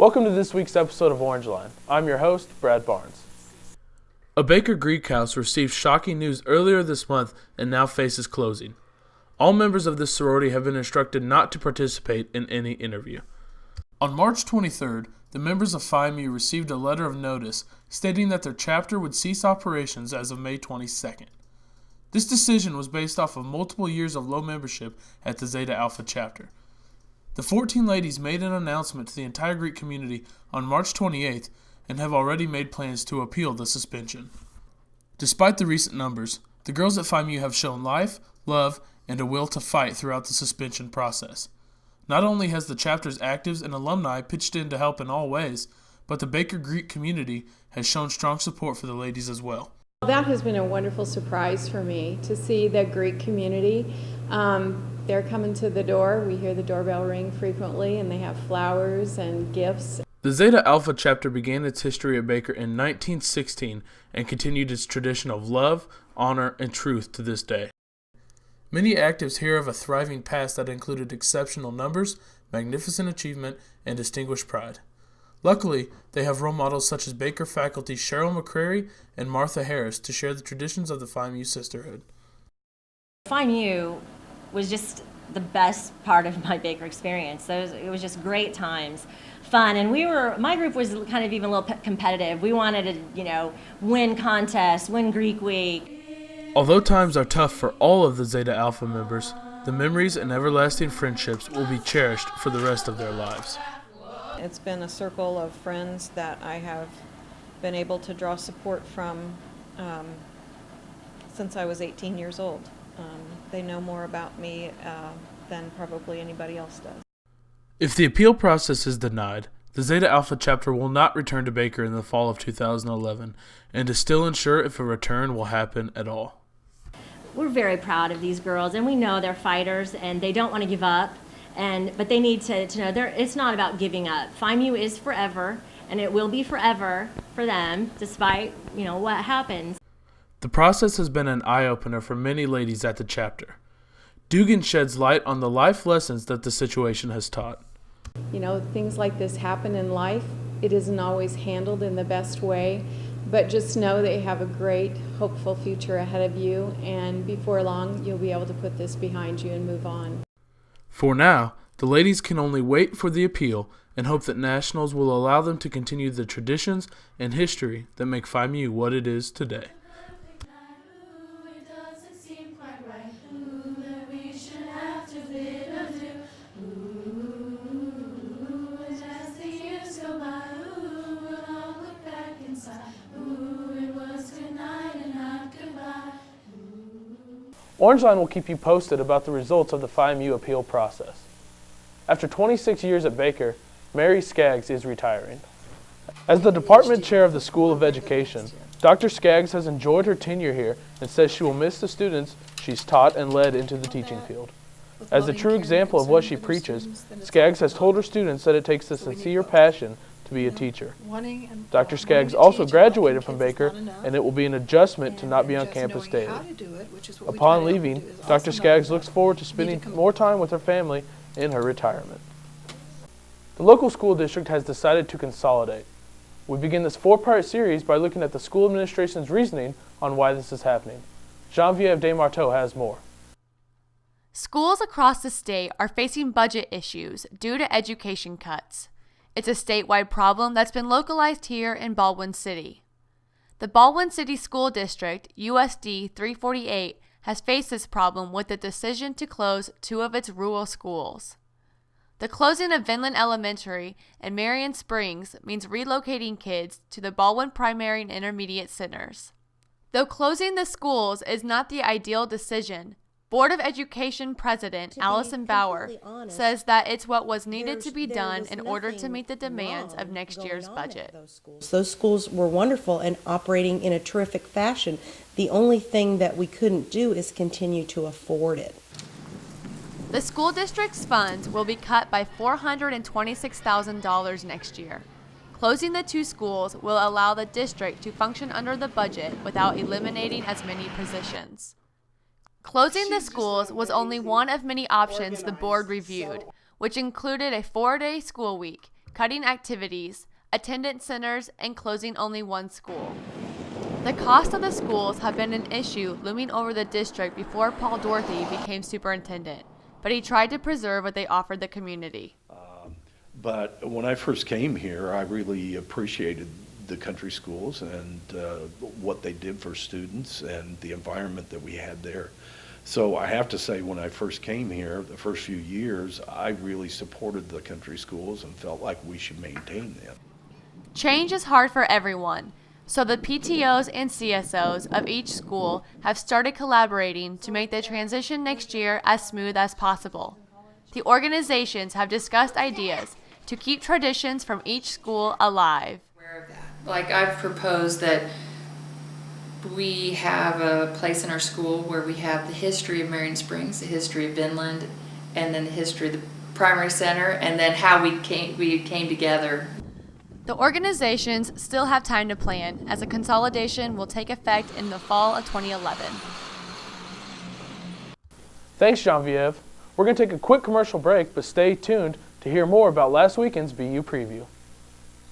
Welcome to this week's episode of Orangeline. I'm your host, Brad Barnes. A Baker Greek house received shocking news earlier this month and now faces closing. All members of this sorority have been instructed not to participate in any interview. On March 23rd, the members of Phi Mu received a letter of notice stating that their chapter would cease operations as of May 22nd. This decision was based off of multiple years of low membership at the Zeta Alpha chapter. The 14 ladies made an announcement to the entire Greek community on March 28th and have already made plans to appeal the suspension. Despite the recent numbers, the girls at Phi Mu have shown life, love, and a will to fight throughout the suspension process. Not only has the chapter's actives and alumni pitched in to help in all ways, but the Baker Greek community has shown strong support for the ladies as well. That has been a wonderful surprise for me to see the Greek community. They're coming to the door. We hear the doorbell ring frequently, and they have flowers and gifts. The Zeta Alpha chapter began its history at Baker in 1916 and continued its tradition of love, honor, and truth to this day. Many actives hear of a thriving past that included exceptional numbers, magnificent achievement, and distinguished pride. Luckily, they have role models such as Baker faculty Cheryl McCrary and Martha Harris to share the traditions of the Phi Mu sisterhood. Phi Mu was just the best part of my Baker experience. It was just great times, fun, and my group was kind of even a little competitive. We wanted to, win contests, win Greek Week. Although times are tough for all of the Zeta Alpha members, the memories and everlasting friendships will be cherished for the rest of their lives. It's been a circle of friends that I have been able to draw support from since I was 18 years old. They know more about me than probably anybody else does. If the appeal process is denied, the Zeta Alpha chapter will not return to Baker in the fall of 2011 and is still unsure if a return will happen at all. We're very proud of these girls, and we know they're fighters and they don't want to give up. But they need to know it's not about giving up. Phi Mu is forever, and it will be forever for them, despite what happens. The process has been an eye-opener for many ladies at the chapter. Duggan sheds light on the life lessons that the situation has taught. Things like this happen in life. It isn't always handled in the best way, but just know that you have a great, hopeful future ahead of you, and before long, you'll be able to put this behind you and move on. For now, the ladies can only wait for the appeal and hope that nationals will allow them to continue the traditions and history that make Phi Mu what it is today. Orangeline will keep you posted about the results of the Phi Mu appeal process. After 26 years at Baker, Mary Skaggs is retiring. As the department chair of the School of Education, Dr. Skaggs has enjoyed her tenure here and says she will miss the students she's taught and led into the teaching field. As a true example of what she preaches, Skaggs has told her students that it takes a sincere passion to be a teacher. Dr. Skaggs also graduated from Baker, and it will be an adjustment to not be on campus daily. Upon leaving, Dr. Skaggs looks forward to spending more time with her family in her retirement. The local school district has decided to consolidate. We begin this 4-part series by looking at the school administration's reasoning on why this is happening. Genevieve Des Marteau has more. Schools across the state are facing budget issues due to education cuts. It's a statewide problem that's been localized here in Baldwin City. The Baldwin City School District, USD 348, has faced this problem with the decision to close 2 of its rural schools. The closing of Vinland Elementary and Marion Springs means relocating kids to the Baldwin Primary and Intermediate Centers. Though closing the schools is not the ideal decision, Board of Education President Alison Bauer says that it's what was needed to be done in order to meet the demands of next year's budget. Those schools were wonderful and operating in a terrific fashion. The only thing that we couldn't do is continue to afford it. The school district's funds will be cut by $426,000 next year. Closing the 2 schools will allow the district to function under the budget without eliminating as many positions. Closing the schools was only one of many options the board reviewed, which included a 4-day school week, cutting activities, attendance centers, and closing only one school. The cost of the schools have been an issue looming over the district before Paul Dorathy became superintendent, but he tried to preserve what they offered the community. But when I first came here, I really appreciated the country schools and what they did for students and the environment that we had there. So I have to say, when I first came here, the first few years, I really supported the country schools and felt like we should maintain them. Change is hard for everyone, so the PTOs and CSOs of each school have started collaborating to make the transition next year as smooth as possible. The organizations have discussed ideas to keep traditions from each school alive. Like, I've proposed that we have a place in our school where we have the history of Marion Springs, the history of Vinland, and then the history of the primary center, and then how we came together. The organizations still have time to plan, as a consolidation will take effect in the fall of 2011. Thanks, Genevieve. We're going to take a quick commercial break, but stay tuned to hear more about last weekend's BU Preview.